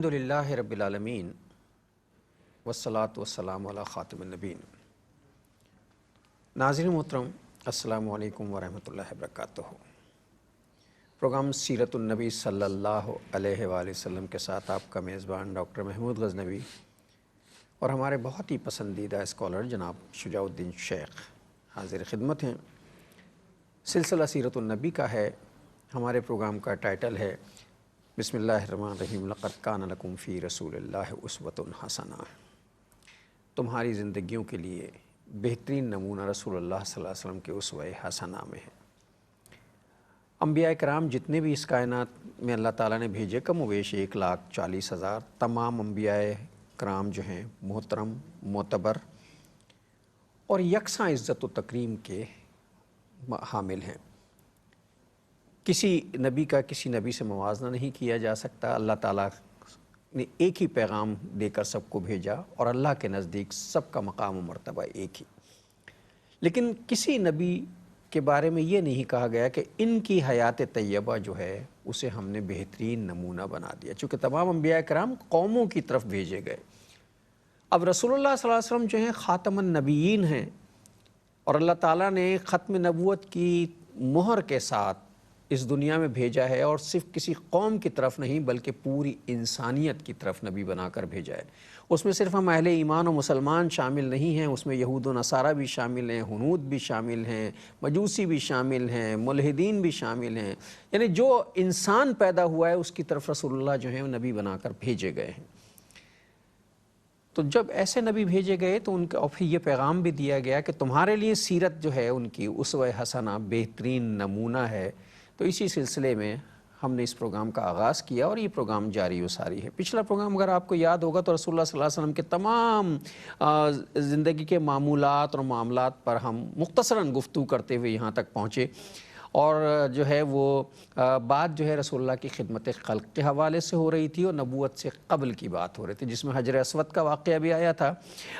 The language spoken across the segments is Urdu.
الحمدللہ رب العالمین والصلاة والسلام علی خاتم النبین۔ ناظرین محترم، السلام علیکم ورحمۃ اللہ وبرکاتہ۔ پروگرام سیرت النبی صلی اللہ علیہ وآلہ وسلم کے ساتھ آپ کا میزبان ڈاکٹر محمود غزنوی اور ہمارے بہت ہی پسندیدہ اسکالر جناب شجاع الدین شیخ حاضر خدمت ہیں۔ سلسلہ سیرت النبی کا ہے۔ ہمارے پروگرام کا ٹائٹل ہے بسم اللہ الرحمن الرحیم، لقد کان لکم فی رسول اللہ اسوۃ حسنہ۔ تمہاری زندگیوں کے لیے بہترین نمونہ رسول اللہ صلی اللہ علیہ وسلم کے اسوہ حسنہ میں ہے۔ انبیاء کرام جتنے بھی اس کائنات میں اللہ تعالیٰ نے بھیجے، کم و بیش 1,40,000 تمام انبیاء کرام جو ہیں محترم، معتبر اور یکساں عزت و تکریم کے حامل ہیں۔ کسی نبی کا کسی نبی سے موازنہ نہیں کیا جا سکتا۔ اللہ تعالیٰ نے ایک ہی پیغام دے کر سب کو بھیجا اور اللہ کے نزدیک سب کا مقام و مرتبہ ایک ہی۔ لیکن کسی نبی کے بارے میں یہ نہیں کہا گیا کہ ان کی حیات طیبہ جو ہے اسے ہم نے بہترین نمونہ بنا دیا، چونکہ تمام انبیاء کرام قوموں کی طرف بھیجے گئے۔ اب رسول اللہ صلی اللہ علیہ وسلم جو ہیں خاتم النبیین ہیں، اور اللہ تعالیٰ نے ختم نبوت کی مہر کے ساتھ اس دنیا میں بھیجا ہے، اور صرف کسی قوم کی طرف نہیں بلکہ پوری انسانیت کی طرف نبی بنا کر بھیجا ہے۔ اس میں صرف ہم اہل ایمان و مسلمان شامل نہیں ہیں، اس میں یہود و نصارہ بھی شامل ہیں، ہنود بھی شامل ہیں، مجوسی بھی شامل ہیں، ملحدین بھی شامل ہیں، یعنی جو انسان پیدا ہوا ہے اس کی طرف رسول اللہ جو ہیں وہ نبی بنا کر بھیجے گئے ہیں۔ تو جب ایسے نبی بھیجے گئے تو ان کا اور پھر یہ پیغام بھی دیا گیا کہ تمہارے لیے سیرت جو ہے ان کی اسوہ حسنہ بہترین نمونہ ہے۔ تو اسی سلسلے میں ہم نے اس پروگرام کا آغاز کیا اور یہ پروگرام جاری و ساری ہے۔ پچھلا پروگرام اگر آپ کو یاد ہوگا تو رسول اللہ صلی اللہ علیہ وسلم کے تمام زندگی کے معمولات اور معاملات پر ہم مختصراً گفتگو کرتے ہوئے یہاں تک پہنچے، اور جو ہے وہ بات جو ہے رسول اللہ کی خدمت خلق کے حوالے سے ہو رہی تھی اور نبوت سے قبل کی بات ہو رہی تھی، جس میں حجر اسود کا واقعہ بھی آیا تھا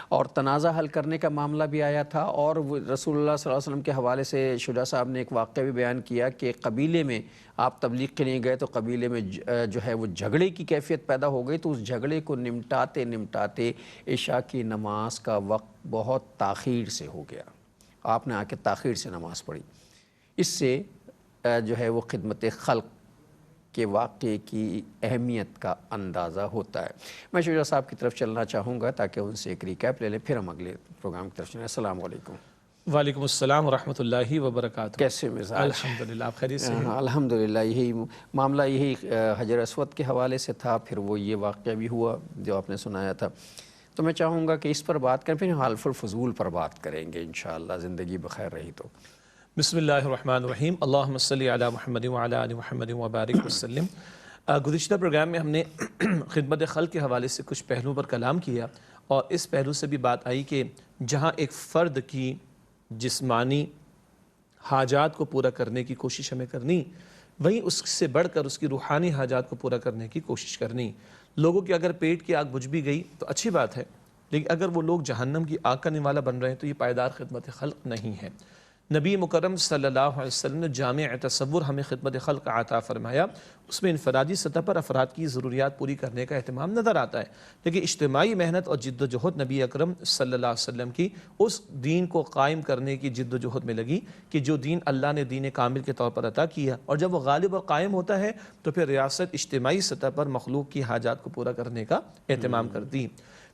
اور تنازع حل کرنے کا معاملہ بھی آیا تھا، اور رسول اللہ صلی اللہ علیہ وسلم کے حوالے سے شجاع صاحب نے ایک واقعہ بھی بیان کیا کہ قبیلے میں آپ تبلیغ کے لیے گئے تو قبیلے میں جو ہے وہ جھگڑے کی کیفیت پیدا ہو گئی، تو اس جھگڑے کو نمٹاتے عشاء کی نماز کا وقت بہت تاخیر سے ہو گیا، آپ نے آ کے تاخیر سے نماز پڑھی۔ اس سے جو ہے وہ خدمت خلق کے واقعے کی اہمیت کا اندازہ ہوتا ہے۔ میں شجاع صاحب کی طرف چلنا چاہوں گا تاکہ ان سے ایک ریکیپ لے لیں، پھر ہم اگلے پروگرام کی طرف چلیں۔ السلام علیکم۔ وعلیکم السلام ورحمۃ اللہ وبرکاتہ۔ کیسے مزاج؟ الحمدللہ، آپ خیریت سے ہیں؟ الحمدللہ۔ یہی معاملہ یہی حجر اسود کے حوالے سے تھا، پھر وہ یہ واقعہ بھی ہوا جو آپ نے سنایا تھا، تو میں چاہوں گا کہ اس پر بات کریں، پھر حلف الفضول پر بات کریں گے انشاءاللہ، زندگی بخیر رہی تو۔ بسم اللہ الرحمن الرحیم، اللہم صلی علی محمد وعلی آل محمد وبارک وسلم۔ گزشتہ پروگرام میں ہم نے خدمت خلق کے حوالے سے کچھ پہلوؤں پر کلام کیا، اور اس پہلو سے بھی بات آئی کہ جہاں ایک فرد کی جسمانی حاجات کو پورا کرنے کی کوشش ہمیں کرنی، وہیں اس سے بڑھ کر اس کی روحانی حاجات کو پورا کرنے کی کوشش کرنی۔ لوگوں کی اگر پیٹ کی آگ بجھ بھی گئی تو اچھی بات ہے، لیکن اگر وہ لوگ جہنم کی آگ کا نوالا بن رہے ہیں تو یہ پائیدار خدمت خلق نہیں ہے۔ نبی مکرم صلی اللہ علیہ وسلم نے جامع تصور ہمیں خدمت خلق عطا فرمایا، اس میں انفرادی سطح پر افراد کی ضروریات پوری کرنے کا اہتمام نظر آتا ہے، لیکن اجتماعی محنت اور جد و جہد نبی اکرم صلی اللہ علیہ وسلم کی اس دین کو قائم کرنے کی جد و جہد میں لگی کہ جو دین اللہ نے دین کامل کے طور پر عطا کیا، اور جب وہ غالب اور قائم ہوتا ہے تو پھر ریاست اجتماعی سطح پر مخلوق کی حاجات کو پورا کرنے کا اہتمام کرتی۔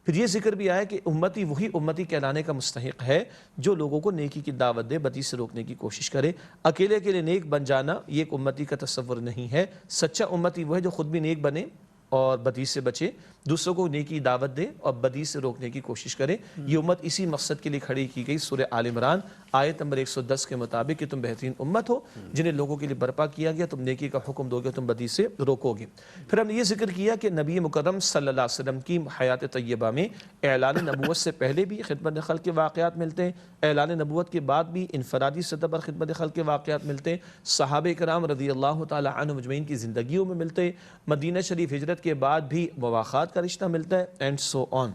پھر یہ ذکر بھی آیا کہ امتی وہی امتی کہلانے کا مستحق ہے جو لوگوں کو نیکی کی دعوت دے، بدی سے روکنے کی کوشش کرے۔ اکیلے کے لیے نیک بن جانا یہ ایک امتی کا تصور نہیں ہے۔ سچا امتی وہ ہے جو خود بھی نیک بنے اور بدی سے بچے، دوسروں کو نیکی دعوت دے اور بدی سے روکنے کی کوشش کرے۔ یہ امت اسی مقصد کے لیے کھڑی کی گئی۔ سورہ آل عمران آیت نمبر 110 کے مطابق کہ تم بہترین امت ہو جنہیں لوگوں کے لیے برپا کیا گیا، تم نیکی کا حکم دو گے، تم بدی سے روکو گے۔ پھر ہم نے یہ ذکر کیا کہ نبی مکرم صلی اللہ علیہ وسلم کی حیات طیبہ میں اعلان نبوت سے پہلے بھی خدمت خلق کے واقعات ملتے ہیں، اعلان نبوت کے بعد بھی انفرادی سطح پر خدمت خلق کے واقعات ملتے ہیں، صحابہ کرام رضی اللہ تعالی عنہ مجمعین کی زندگیوں میں ملتے ہیں، مدینہ شریف ہجرت کے بعد بھی مواخات کا رشتہ ملتا ہے، اینڈ سو آن۔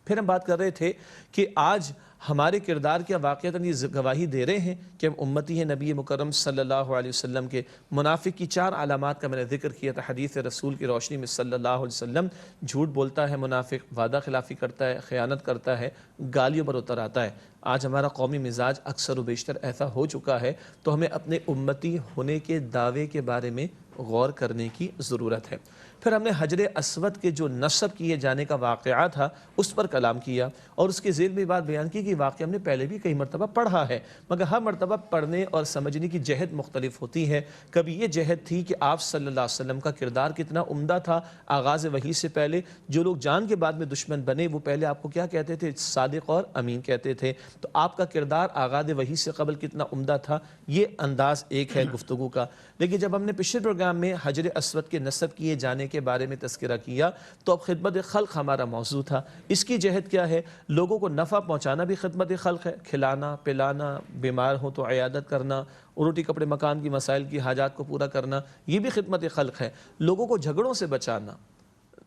پھر ہم بات کر رہے تھے کہ آج ہمارے کردار کیا واقعتاً یہ گواہی دے رہے ہیں کہ ہم امتی ہیں نبی مکرم صلی اللہ علیہ وسلم کے؟ منافق کی 4 علامات کا میں نے ذکر کیا تھا حدیث رسول کی روشنی میں صلی اللہ علیہ وسلم۔ جھوٹ بولتا ہے منافق، وعدہ خلافی کرتا ہے، خیانت کرتا ہے، گالیوں پر اتر آتا ہے۔ آج ہمارا قومی مزاج اکثر و بیشتر ایسا ہو چکا ہے، تو ہمیں اپنے امتی ہونے کے دعوے کے بارے میں غور کرنے کی ضرورت ہے۔ پھر ہم نے حجر اسود کے جو نصب کیے جانے کا واقعہ تھا اس پر کلام کیا، اور اس کے ذیل میں بات بیان کی کہ واقعہ ہم نے پہلے بھی کئی مرتبہ پڑھا ہے، مگر ہر مرتبہ پڑھنے اور سمجھنے کی جہت مختلف ہوتی ہے۔ کبھی یہ جہت تھی کہ آپ صلی اللہ علیہ وسلم کا کردار کتنا عمدہ تھا آغاز وحی سے پہلے۔ جو لوگ جان کے بعد میں دشمن بنے وہ پہلے آپ کو کیا کہتے تھے؟ صادق اور امین کہتے تھے۔ تو آپ کا کردار آغاز وحی سے قبل کتنا عمدہ تھا، یہ انداز ایک ہے گفتگو کا۔ لیکن جب ہم نے پچھلے پروگرام میں حجر اسود کے نصب کیے جانے کے بارے میں تذکرہ کیا تو اب خدمت خلق ہمارا موضوع تھا۔ اس کی جہت کیا ہے؟ لوگوں کو نفع پہنچانا بھی خدمت خلق ہے، کھلانا پلانا، بیمار ہو تو عیادت کرنا، روٹی کپڑے مکان کی مسائل کی حاجات کو پورا کرنا، یہ بھی خدمت خلق ہے۔ لوگوں کو جھگڑوں سے بچانا،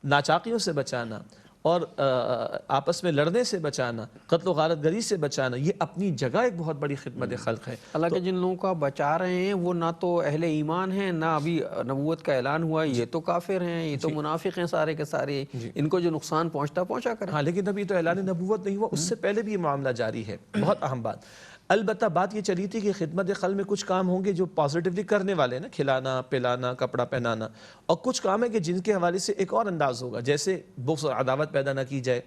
ناچاقیوں سے بچانا، اور آپس میں لڑنے سے بچانا، قتل و غارت گری سے بچانا، یہ اپنی جگہ ایک بہت بڑی خدمت خلق ہے۔ حالانکہ جن لوگوں کو آپ بچا رہے ہیں وہ نہ تو اہل ایمان ہیں، نہ ابھی نبوت کا اعلان ہوا، یہ تو کافر ہیں، یہ تو منافق ہیں سارے کے سارے، ان کو جو نقصان پہنچا کریں۔ ہاں، لیکن ابھی تو اعلان نبوت نہیں ہوا، اس سے پہلے بھی یہ معاملہ جاری ہے۔ بہت اہم بات، البتہ بات یہ چلی تھی کہ خدمت خلق میں کچھ کام ہوں گے جو پازیٹیولی کرنے والے ہیں نا، کھلانا پلانا کپڑا پہنانا، اور کچھ کام ہے کہ جن کے حوالے سے ایک اور انداز ہوگا، جیسے بغض اور عداوت پیدا نہ کی جائے،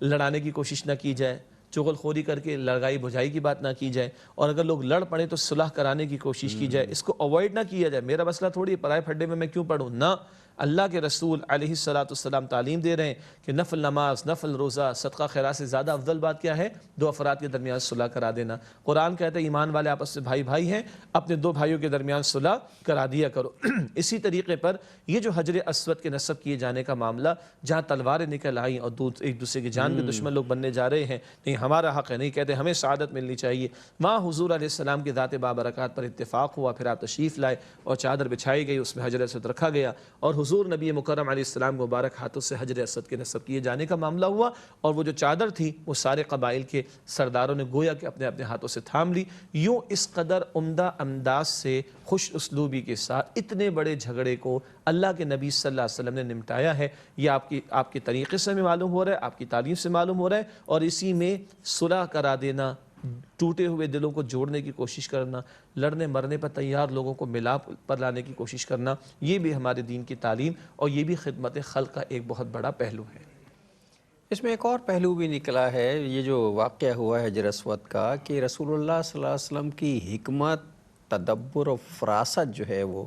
لڑانے کی کوشش نہ کی جائے، چغل خوری کر کے لڑائی بجھائی کی بات نہ کی جائے، اور اگر لوگ لڑ پڑیں تو صلح کرانے کی کوشش کی جائے، اس کو اوائڈ نہ کیا جائے۔ میرا مسئلہ تھوڑی پرائے پھڈے میں کیوں پڑھوں، نہ، اللہ کے رسول علیہ السلام تعلیم دے رہے ہیں کہ نفل نماز، نفل روزہ، صدقہ خیرات سے زیادہ افضل بات کیا ہے؟ 2 افراد کے درمیان صلح کرا دینا۔ قرآن کہتا ہے ایمان والے آپس میں بھائی ہیں، اپنے 2 بھائیوں کے درمیان صلح کرا دیا کرو۔ اسی طریقے پر یہ جو حجر اسود کے نصب کیے جانے کا معاملہ، جہاں تلواریں نکل آئیں اور ایک دوسرے کی جان کے دشمن لوگ بننے جا رہے ہیں، نہیں ہمارا حق ہے، نہیں کہتے ہمیں سعادت ملنی چاہیے، وہاں حضور علیہ السلام کی ذات بابرکات پر اتفاق ہوا، پھر آپ تشریف لائے اور چادر بچھائی گئی، اس میں حجر اسود رکھا گیا، اور حضور نبی مکرم علیہ السلام مبارک ہاتھوں سے حجر اسود کے نصب کیے جانے کا معاملہ ہوا، اور وہ جو چادر تھی وہ سارے قبائل کے سرداروں نے گویا کہ اپنے اپنے ہاتھوں سے تھام لی۔ یوں اس قدر عمدہ انداز سے خوش اسلوبی کے ساتھ اتنے بڑے جھگڑے کو اللہ کے نبی صلی اللہ علیہ وسلم نے نمٹایا ہے۔ یہ آپ کے طریقے سے معلوم ہو رہا ہے، آپ کی تعلیم سے معلوم ہو رہا ہے، اور اسی میں صلح کرا دینا، ٹوٹے ہوئے دلوں کو جوڑنے کی کوشش کرنا، لڑنے مرنے پر تیار لوگوں کو ملاپ پر لانے کی کوشش کرنا، یہ بھی ہمارے دین کی تعلیم اور یہ بھی خدمت خلق کا ایک بہت بڑا پہلو ہے۔ اس میں ایک اور پہلو بھی نکلا ہے، یہ جو واقعہ ہوا ہے حجر اسود کا، کہ رسول اللہ صلی اللہ علیہ وسلم کی حکمت، تدبر اور فراست جو ہے وہ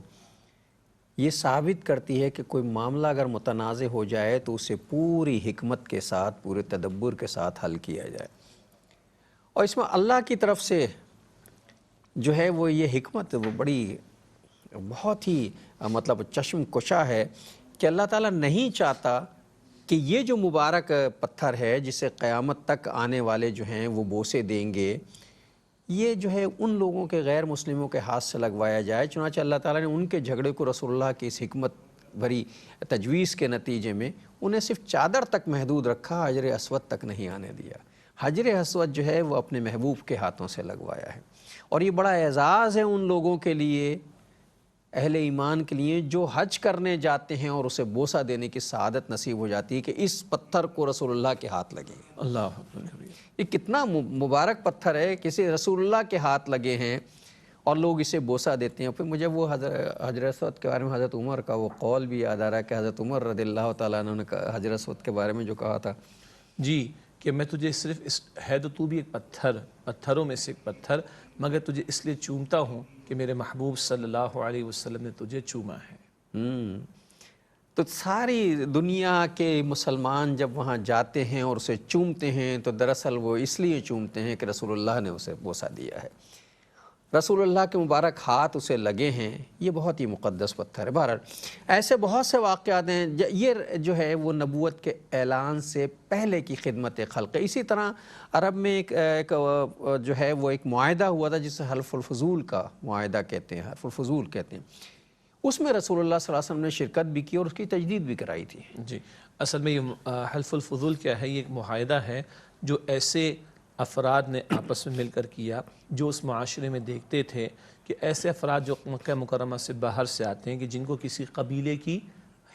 یہ ثابت کرتی ہے کہ کوئی معاملہ اگر متنازع ہو جائے تو اسے پوری حکمت کے ساتھ، پورے تدبر کے ساتھ حل کیا جائے، اور اس میں اللہ کی طرف سے جو ہے وہ یہ حکمت وہ بڑی بہت ہی مطلب چشم کشا ہے کہ اللہ تعالیٰ نہیں چاہتا کہ یہ جو مبارک پتھر ہے جسے قیامت تک آنے والے جو ہیں وہ بوسے دیں گے، یہ جو ہے ان لوگوں کے غیر مسلموں کے ہاتھ سے لگوایا جائے۔ چنانچہ اللہ تعالیٰ نے ان کے جھگڑے کو رسول اللہ کی اس حکمت بھری تجویز کے نتیجے میں انہیں صرف چادر تک محدود رکھا، حجر اسود تک نہیں آنے دیا۔ حجر اسود جو ہے وہ اپنے محبوب کے ہاتھوں سے لگوایا ہے، اور یہ بڑا اعزاز ہے ان لوگوں کے لیے، اہل ایمان کے لیے، جو حج کرنے جاتے ہیں اور اسے بوسہ دینے کی سعادت نصیب ہو جاتی ہے کہ اس پتھر کو رسول اللہ کے ہاتھ لگے۔ اللہ یہ کتنا مبارک پتھر ہے، کسی رسول اللہ کے ہاتھ لگے ہیں اور لوگ اسے بوسہ دیتے ہیں۔ پھر مجھے وہ حجر اسود کے بارے میں حضرت عمر کا وہ قول بھی یاد آ رہا ہے کہ حضرت عمر رضی اللہ تعالیٰ عنہ نے حجر اسود کے بارے میں جو کہا تھا، جی، کہ میں تجھے صرف ہے تو بھی ایک پتھروں میں سے ایک پتھر، مگر تجھے اس لیے چومتا ہوں کہ میرے محبوب صلی اللہ علیہ وسلم نے تجھے چوما ہے۔ تو ساری دنیا کے مسلمان جب وہاں جاتے ہیں اور اسے چومتے ہیں تو دراصل وہ اس لیے چومتے ہیں کہ رسول اللہ نے اسے بوسہ دیا ہے، رسول اللہ کے مبارک ہاتھ اسے لگے ہیں، یہ بہت ہی مقدس پتھر ہے۔ بہرحال ایسے بہت سے واقعات ہیں، یہ جو ہے وہ نبوت کے اعلان سے پہلے کی خدمت خلق ہے۔ اسی طرح عرب میں ایک جو ہے وہ ایک معاہدہ ہوا تھا جسے حلف الفضول کا معاہدہ کہتے ہیں، حلف الفضول کہتے ہیں، اس میں رسول اللہ صلی اللہ علیہ وسلم نے شرکت بھی کی اور اس کی تجدید بھی کرائی تھی۔ جی، اصل میں یہ حلف الفضول کیا ہے؟ یہ ایک معاہدہ ہے جو ایسے افراد نے آپس میں مل کر کیا، جو اس معاشرے میں دیکھتے تھے کہ ایسے افراد جو مکہ مکرمہ سے باہر سے آتے ہیں کہ جن کو کسی قبیلے کی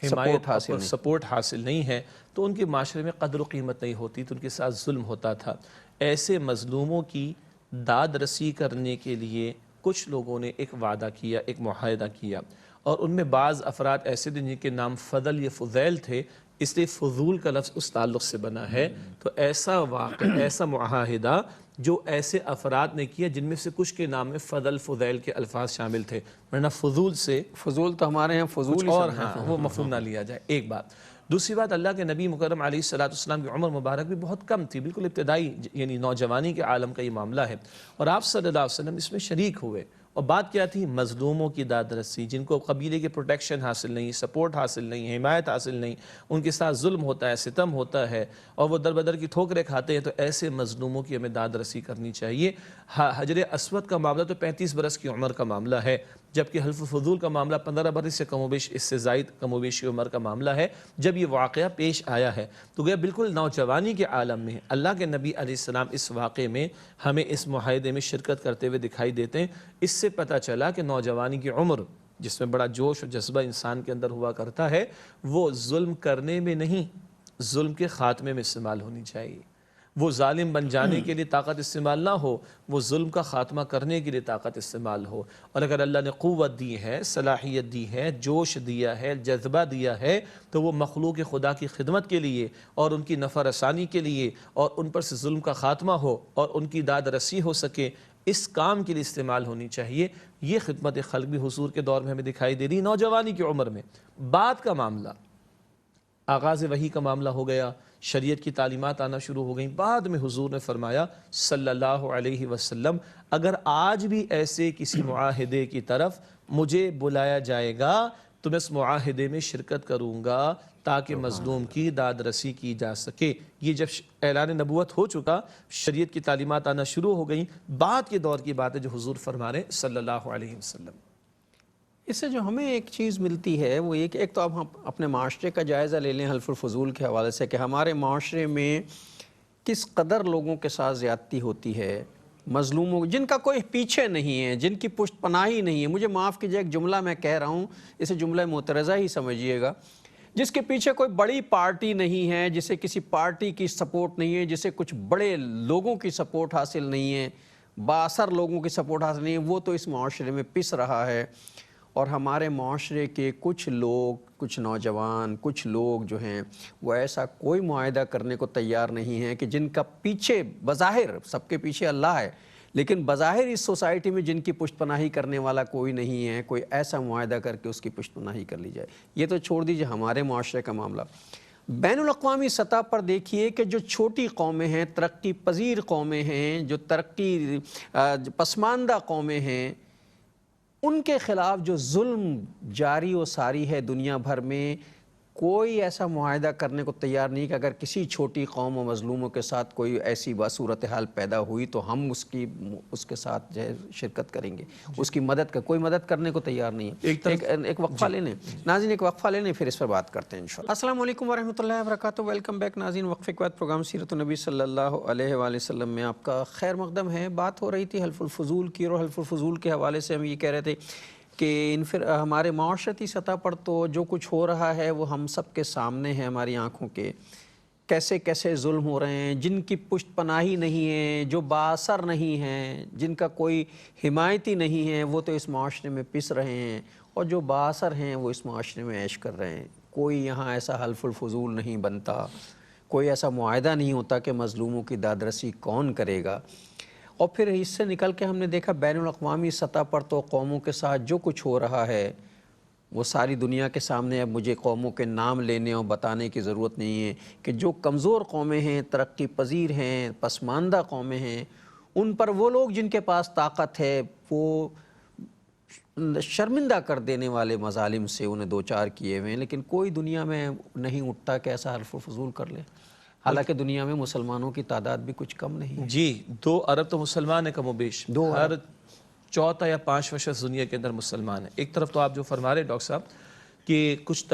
حمایت اور سپورٹ حاصل نہیں ہے، تو ان کے معاشرے میں قدر و قیمت نہیں ہوتی، تو ان کے ساتھ ظلم ہوتا تھا۔ ایسے مظلوموں کی داد رسی کرنے کے لیے کچھ لوگوں نے ایک وعدہ کیا، ایک معاہدہ کیا، اور ان میں بعض افراد ایسے تھے جن کے نام فضل یا فضیل تھے، اس لیے فضول کا لفظ اس تعلق سے بنا ہے۔ تو ایسا واقعہ، ایسا معاہدہ جو ایسے افراد نے کیا جن میں سے کچھ کے نام میں فضل فضیل کے الفاظ شامل تھے، ورنہ فضول سے فضول تو ہمارے ہیں فضول اور وہ مفہوم نہ لیا جائے، ایک بات۔ دوسری بات، اللہ کے نبی مکرم علیہ السلام کی عمر مبارک بھی بہت کم تھی، بالکل ابتدائی یعنی نوجوانی کے عالم کا یہ معاملہ ہے، اور آپ صلی اللہ علیہ وسلم اس میں شریک ہوئے۔ اور بات کیا تھی؟ مظلوموں کی داد رسی، جن کو قبیلے کے پروٹیکشن حاصل نہیں، سپورٹ حاصل نہیں، حمایت حاصل نہیں، ان کے ساتھ ظلم ہوتا ہے، ستم ہوتا ہے، اور وہ در بدر کی ٹھوکریں کھاتے ہیں، تو ایسے مظلوموں کی ہمیں داد رسی کرنی چاہیے۔ حجر اسود کا معاملہ تو 35 برس کی عمر کا معاملہ ہے، جبکہ حلف فضول کا معاملہ 15 برس سے کم و بیش، اس سے زائد کم و بیش کی عمر کا معاملہ ہے جب یہ واقعہ پیش آیا ہے۔ تو گویا بالکل نوجوانی کے عالم میں اللہ کے نبی علیہ السلام اس واقعے میں ہمیں اس معاہدے میں شرکت کرتے ہوئے دکھائی دیتے ہیں۔ اس سے پتہ چلا کہ نوجوانی کی عمر جس میں بڑا جوش و جذبہ انسان کے اندر ہوا کرتا ہے، وہ ظلم کرنے میں نہیں، ظلم کے خاتمے میں استعمال ہونی چاہیے۔ وہ ظالم بن جانے کے لیے طاقت استعمال نہ ہو، وہ ظلم کا خاتمہ کرنے کے لیے طاقت استعمال ہو۔ اور اگر اللہ نے قوت دی ہے، صلاحیت دی ہے، جوش دیا ہے، جذبہ دیا ہے، تو وہ مخلوق خدا کی خدمت کے لیے اور ان کی نفع رسانی کے لیے اور ان پر سے ظلم کا خاتمہ ہو اور ان کی داد رسی ہو سکے، اس کام کے لیے استعمال ہونی چاہیے۔ یہ خدمت خلق بھی حضور کے دور میں ہمیں دکھائی دے رہی، نوجوانی کی عمر میں۔ بعد کا معاملہ، آغاز وحی کا معاملہ ہو گیا، شریعت کی تعلیمات آنا شروع ہو گئیں، بعد میں حضور نے فرمایا صلی اللہ علیہ وسلم، اگر آج بھی ایسے کسی معاہدے کی طرف مجھے بلایا جائے گا تو میں اس معاہدے میں شرکت کروں گا تاکہ مظلوم کی داد رسی کی جا سکے۔ یہ جب اعلان نبوت ہو چکا، شریعت کی تعلیمات آنا شروع ہو گئیں، بعد کے دور کی بات ہے جو حضور فرما رہے ہیں صلی اللہ علیہ وسلم۔ اس سے جو ہمیں ایک چیز ملتی ہے وہ یہ کہ ایک تو اب ہم اپنے معاشرے کا جائزہ لے لیں حلف الفضول کے حوالے سے کہ ہمارے معاشرے میں کس قدر لوگوں کے ساتھ زیادتی ہوتی ہے، مظلوموں جن کا کوئی پیچھے نہیں ہے، جن کی پشت پناہی نہیں ہے۔ مجھے معاف کیجیے، ایک جملہ میں کہہ رہا ہوں، اسے جملہ معترضہ ہی سمجھیے گا، جس کے پیچھے کوئی بڑی پارٹی نہیں ہے، جسے کسی پارٹی کی سپورٹ نہیں ہے، جسے کچھ بڑے لوگوں کی سپورٹ حاصل نہیں ہے، بااثر لوگوں کی سپورٹ حاصل نہیں ہے، وہ تو اس معاشرے میں پس رہا ہے۔ اور ہمارے معاشرے کے کچھ لوگ، کچھ نوجوان، کچھ لوگ جو ہیں وہ ایسا کوئی معاہدہ کرنے کو تیار نہیں ہیں کہ جن کا پیچھے بظاہر، سب کے پیچھے اللہ ہے، لیکن بظاہر اس سوسائٹی میں جن کی پشت پناہی کرنے والا کوئی نہیں ہے، کوئی ایسا معاہدہ کر کے اس کی پشت پناہی کر لی جائے۔ یہ تو چھوڑ دیجیے ہمارے معاشرے کا معاملہ، بین الاقوامی سطح پر دیکھیے کہ جو چھوٹی قومیں ہیں، ترقی پذیر قومیں ہیں، جو ترقی پسماندہ قومیں ہیں، ان کے خلاف جو ظلم جاری و ساری ہے دنیا بھر میں، کوئی ایسا معاہدہ کرنے کو تیار نہیں کہ اگر کسی چھوٹی قوم و مظلوموں کے ساتھ کوئی ایسی صورتحال پیدا ہوئی تو ہم اس کے ساتھ جو ہے شرکت کریں گے، اس کی مدد کوئی مدد کرنے کو تیار نہیں ہے۔ ایک وقفہ لینے ناظرین، ایک وقفہ لینے، پھر اس پر بات کرتے ہیں انشاءاللہ۔ السلام علیکم ورحمۃ اللہ وبرکاتہ، ویلکم بیک ناظرین۔ وقفے کے بعد پروگرام سیرت النبی صلی اللہ علیہ وآلہ وسلم میں آپ کا خیر مقدم ہے۔ بات ہو رہی تھی حلف الفضول کی، اور حلف الفضول کے حوالے سے ہم یہ کہہ رہے تھے کہ ہمارے معاشرتی سطح پر تو جو کچھ ہو رہا ہے وہ ہم سب کے سامنے ہے، ہماری آنکھوں کے، کیسے کیسے ظلم ہو رہے ہیں، جن کی پشت پناہی نہیں ہے، جو بااثر نہیں ہیں، جن کا کوئی حمایتی نہیں ہے، وہ تو اس معاشرے میں پس رہے ہیں، اور جو بااثر ہیں وہ اس معاشرے میں عیش کر رہے ہیں۔ کوئی یہاں ایسا حلف الفضول نہیں بنتا، کوئی ایسا معاہدہ نہیں ہوتا کہ مظلوموں کی داد رسی کون کرے گا۔ اور پھر اس سے نکل کے ہم نے دیکھا بین الاقوامی سطح پر تو قوموں کے ساتھ جو کچھ ہو رہا ہے وہ ساری دنیا کے سامنے، اب مجھے قوموں کے نام لینے اور بتانے کی ضرورت نہیں ہے کہ جو کمزور قومیں ہیں، ترقی پذیر ہیں، پسماندہ قومیں ہیں، ان پر وہ لوگ جن کے پاس طاقت ہے وہ شرمندہ کر دینے والے مظالم سے انہیں دوچار کیے ہوئے ہیں، لیکن کوئی دنیا میں نہیں اٹھتا کہ ایسا حلف و فضول کر لے، حالانکہ دنیا میں مسلمانوں کی تعداد بھی کچھ کم نہیں ہے۔ جی، 2 ارب تو مسلمان ہیں کم و بیش، ہر چوتھا یا 5واں شخص دنیا کے اندر مسلمان ہے۔ ایک طرف تو آپ جو فرما رہے ڈاکٹر صاحب کہ کچھ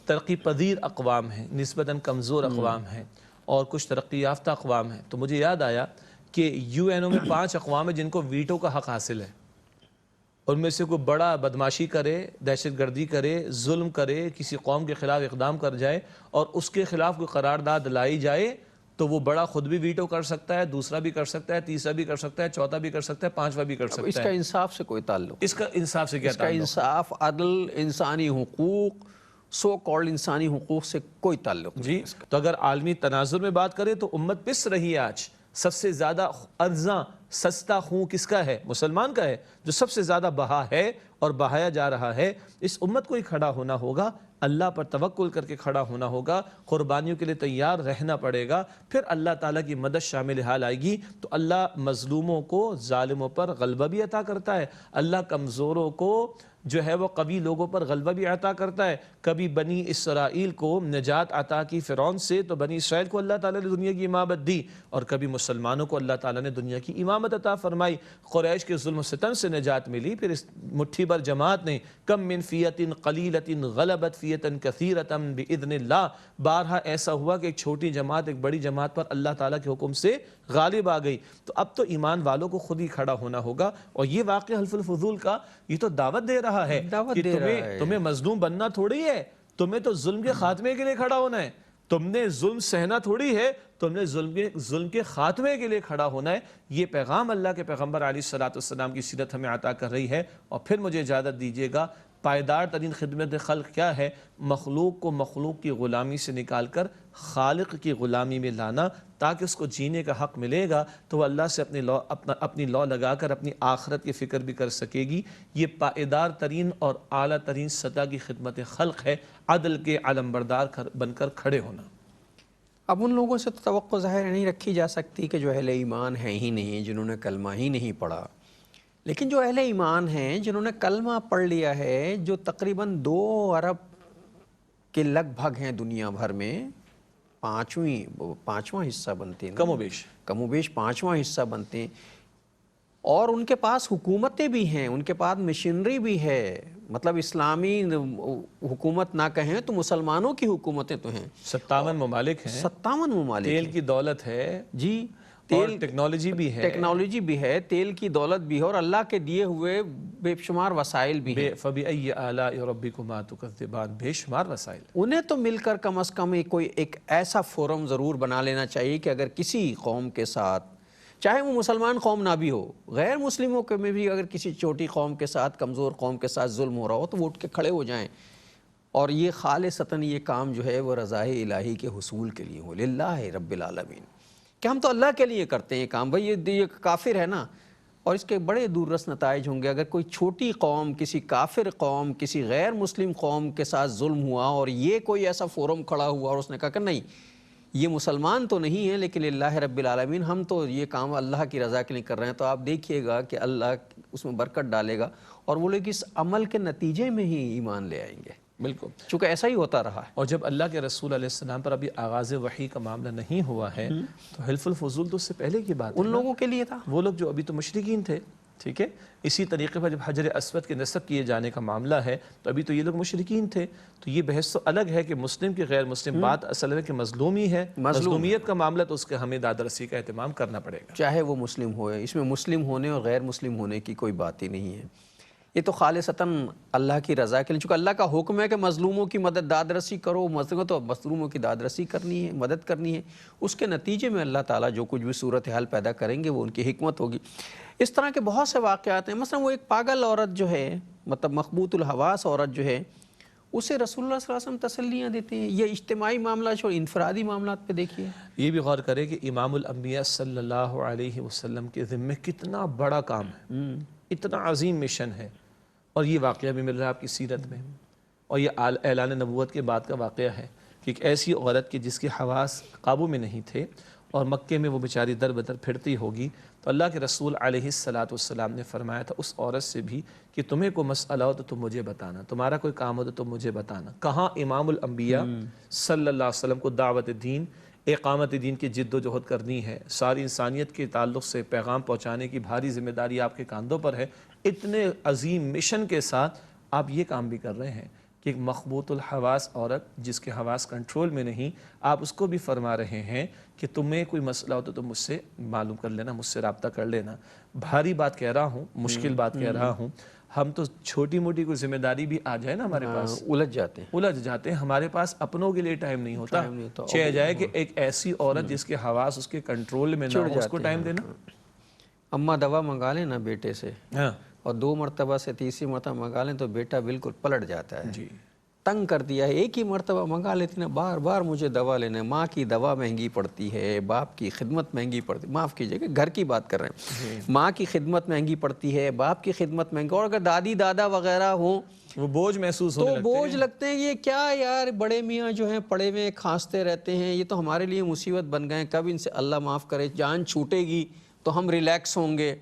ترقی پذیر اقوام ہیں، نسبتاً کمزور اقوام ہیں، اور کچھ ترقی یافتہ اقوام ہیں، تو مجھے یاد آیا کہ UN میں 5 اقوام ہیں جن کو ویٹو کا حق حاصل ہے. ان میں سے کوئی بڑا بدماشی کرے، دہشت گردی کرے، ظلم کرے، کسی قوم کے خلاف اقدام کر جائے اور اس کے خلاف کوئی قرارداد لائی جائے تو وہ بڑا خود بھی ویٹو کر سکتا ہے، دوسرا بھی کر سکتا ہے، تیسرا بھی کر سکتا ہے، چوتھا بھی کر سکتا ہے، پانچواں بھی کر سکتا ہے. اس کا انصاف سے کوئی تعلق؟ اس کا انصاف سے کیا اس کا تعلق؟ انصاف، عدل، انسانی حقوق، سو کالڈ انسانی حقوق سے کوئی تعلق نہیں. جی تو اگر عالمی تناظر میں بات کریں تو امت پس رہی ہے آج. سب سے زیادہ ارزاں سستا خون کس کا ہے؟ مسلمان کا ہے، جو سب سے زیادہ بہا ہے اور بہایا جا رہا ہے. اس امت کو ہی کھڑا ہونا ہوگا، اللہ پر توکل کر کے کھڑا ہونا ہوگا، قربانیوں کے لیے تیار رہنا پڑے گا. پھر اللہ تعالیٰ کی مدد شامل حال آئے گی تو اللہ مظلوموں کو، ظالموں پر غلبہ بھی عطا کرتا ہے. اللہ کمزوروں کو جو ہے وہ قوی لوگوں پر غلبہ بھی عطا کرتا ہے. کبھی بنی اسرائیل کو نجات عطا کی فرعون سے تو بنی اسرائیل کو اللہ تعالیٰ نے دنیا کی امامت دی، اور کبھی مسلمانوں کو اللہ تعالیٰ نے دنیا کی امامت عطا فرمائی. قریش کے ظلم و ستم سے نجات ملی، پھر اس مٹھی بھر جماعت نے کم من فیۃ قلیلۃ غلبت فیۃ کثیرۃ باذن اللہ. بارہا ایسا ہوا کہ ایک چھوٹی جماعت ایک بڑی جماعت پر اللہ تعالیٰ کے حکم سے غالب آ گئی. تو اب تو ایمان والوں کو خود ہی کھڑا ہونا ہوگا. اور یہ واقعہ حلف الفضول کا یہ تو دعوت دے رہا ہے کہ تمہیں مظلوم بننا تھوڑی ہے، تمہیں تو ظلم کے خاتمے کے لیے کھڑا ہونا ہے. تم نے ظلم سہنا تھوڑی ہے، تم نے ظلم کے خاتمے کے لیے کھڑا ہونا ہے. یہ پیغام اللہ کے پیغمبر علیہ السلام کی سیرت ہمیں عطا کر رہی ہے. اور پھر مجھے اجازت دیجیے گا، پائیدار ترین خدمت خلق کیا ہے؟ مخلوق کو مخلوق کی غلامی سے نکال کر خالق کی غلامی میں لانا، تاکہ اس کو جینے کا حق ملے گا تو وہ اللہ سے اپنی لو لگا کر اپنی آخرت کی فکر بھی کر سکے گی. یہ پائیدار ترین اور اعلیٰ ترین سطح کی خدمت خلق ہے، عدل کے علمبردار بن کر کھڑے ہونا. اب ان لوگوں سے تو توقع ظاہر نہیں رکھی جا سکتی کہ جو اہل ایمان ہیں ہی نہیں، جنہوں نے کلمہ ہی نہیں پڑھا. لیکن جو اہل ایمان ہیں جنہوں نے کلمہ پڑھ لیا ہے، جو تقریباً 2 ارب کے لگ بھگ ہیں دنیا بھر میں، پانچواں حصہ بنتے ہیں، کم و بیش 5واں حصہ بنتے ہیں. اور ان کے پاس حکومتیں بھی ہیں، ان کے پاس مشینری بھی ہے. مطلب اسلامی حکومت نہ کہیں تو مسلمانوں کی حکومتیں تو ہیں. 57 ممالک ہیں، 57 ممالک، تیل کی دولت ہے جی، اور ٹیکنالوجی بھی ہے، تیل کی دولت بھی ہے، اور اللہ کے دیے ہوئے بے شمار وسائل بھی ہیں. فَبِأَيِّ آلَاءِ رَبِّكُمَا تُكَذِّبَانِ، بے شمار وسائل. انہیں تو مل کر کم از کم ایک ایسا فورم ضرور بنا لینا چاہیے کہ اگر کسی قوم کے ساتھ، چاہے وہ مسلمان قوم نہ بھی ہو، غیر مسلموں کے میں بھی اگر کسی چھوٹی قوم کے ساتھ، کمزور قوم کے ساتھ ظلم ہو رہا ہو تو وہ اٹھ کے کھڑے ہو جائیں، اور یہ خالصتاً یہ کام جو ہے وہ رضائے الہی کے حصول کے لیے ہو، للہ رب العالمین، کہ ہم تو اللہ کے لیے کرتے ہیں یہ کام. بھائی یہ کافر ہے نا، اور اس کے بڑے دور رس نتائج ہوں گے. اگر کوئی چھوٹی قوم، کسی کافر قوم، کسی غیر مسلم قوم کے ساتھ ظلم ہوا اور یہ کوئی ایسا فورم کھڑا ہوا اور اس نے کہا کہ نہیں، یہ مسلمان تو نہیں ہے لیکن اللہ رب العالمین، ہم تو یہ کام اللہ کی رضا کے لیے کر رہے ہیں، تو آپ دیکھیے گا کہ اللہ اس میں برکت ڈالے گا اور وہ لوگ اس عمل کے نتیجے میں ہی ایمان لے آئیں گے. بالکل، چونکہ ایسا ہی ہوتا رہا ہے. اور جب اللہ کے رسول علیہ السلام پر ابھی آغاز وحی کا معاملہ نہیں ہوا ہے تو حلف الفضول تو اس سے پہلے کی بات ہے. ان لوگوں کے لیے تھا، وہ لوگ جو ابھی تو مشرکین تھے، ٹھیک ہے. اسی طریقے پر جب حجر اسود کے نصب کیے جانے کا معاملہ ہے تو ابھی تو یہ لوگ مشرکین تھے. تو یہ بحث تو الگ ہے کہ مسلم کی غیر مسلم، بات اصل ہے کہ مظلومی ہے، مظلومیت کا معاملہ، تو اس کے ہمیں داد رسی کا اہتمام کرنا پڑے گا، چاہے وہ مسلم ہوئے. اس میں مسلم ہونے اور غیر مسلم ہونے کی کوئی بات ہی نہیں ہے. یہ تو خالصتاً اللہ کی رضا کے لیے، چونکہ اللہ کا حکم ہے کہ مظلوموں کی مدد داد رسی کرو، مظلوموں کی داد رسی کرنی ہے، مدد کرنی ہے. اس کے نتیجے میں اللہ تعالیٰ جو کچھ بھی صورتحال پیدا کریں گے وہ ان کی حکمت ہوگی. اس طرح کے بہت سے واقعات ہیں. مثلا وہ ایک پاگل عورت جو ہے، مطلب مخبوط الحواس عورت جو ہے، اسے رسول اللہ صلی اللہ علیہ وسلم تسلیاں دیتے ہیں. یہ اجتماعی معاملہ چھوڑ انفرادی معاملات پہ دیکھیے. یہ بھی غور کرے کہ امام الانبیاء صلی اللہ علیہ وسلم کے ذمے کتنا بڑا کام ہے، اتنا عظیم مشن ہے. اور یہ واقعہ بھی مل رہا ہے آپ کی سیرت میں. اور یہ اعلان نبوت کے بعد کا واقعہ ہے کہ ایک ایسی عورت کی جس کے حواس قابو میں نہیں تھے اور مکے میں وہ بیچاری در بدر پھرتی ہوگی، تو اللہ کے رسول علیہ السلام نے فرمایا تھا اس عورت سے بھی کہ تمہیں کوئی مسئلہ ہو تو تم مجھے بتانا، تمہارا کوئی کام ہو تو تم مجھے بتانا. کہاں امام الانبیاء صلی اللہ علیہ وسلم کو دعوت دین، اقامت دین کی جد و جہد کرنی ہے، ساری انسانیت کے تعلق سے پیغام پہنچانے کی بھاری ذمہ داری آپ کے کاندھوں پر ہے. اتنے عظیم مشن کے ساتھ آپ یہ کام بھی کر رہے ہیں. کہ ایک مخبوط الحواس عورت جس کے حواس کنٹرول میں نہیں، آپ اس کو بھی فرما رہے ہیں کہ تمہیں کوئی مسئلہ ہو تو تم مجھ سے معلوم کر لینا، مجھ سے رابطہ کر لینا۔ بھاری بات کہہ رہا ہوں، مشکل بات کہہ رہا ہوں، ہم تو چھوٹی موٹی کوئی ذمہ داری بھی آ جائے نا ہمارے پاس الجھ جاتے ہیں، الجھ جاتے ہیں، ہمارے پاس اپنوں کے لیے ٹائم نہیں ہوتا، چہ جائے کہ ایک ایسی عورت جس کے حواس اس کے کنٹرول میں نہ ہو اس کو ٹائم دینا۔ اماں دوا منگا لیں نا بیٹے سے، ہاں اور 2 مرتبہ سے تیسری مرتبہ منگا لیں تو بیٹا بالکل پلٹ جاتا ہے، جی، تنگ کر دیا ہے، ایک ہی مرتبہ منگا لیتی نا، بار بار مجھے دوا لینا ہے۔ ماں کی دوا مہنگی پڑتی ہے، باپ کی خدمت مہنگی پڑتی ہے، معاف کیجیے کہ گھر کی بات کر رہے ہیں، ماں کی خدمت مہنگی پڑتی ہے، باپ کی خدمت مہنگی، اور اگر دادی دادا وغیرہ ہوں وہ بوجھ محسوس ہونے تو لگتے بوجھ لگتے ہیں، یہ کیا یار بڑے میاں جو ہیں پڑے میں کھانستے رہتے ہیں، یہ تو ہمارے لیے مصیبت بن گئے ہیں، کب ان سے اللہ معاف کرے جان چھوٹے گی تو ہم ریلیکس ہوں گے۔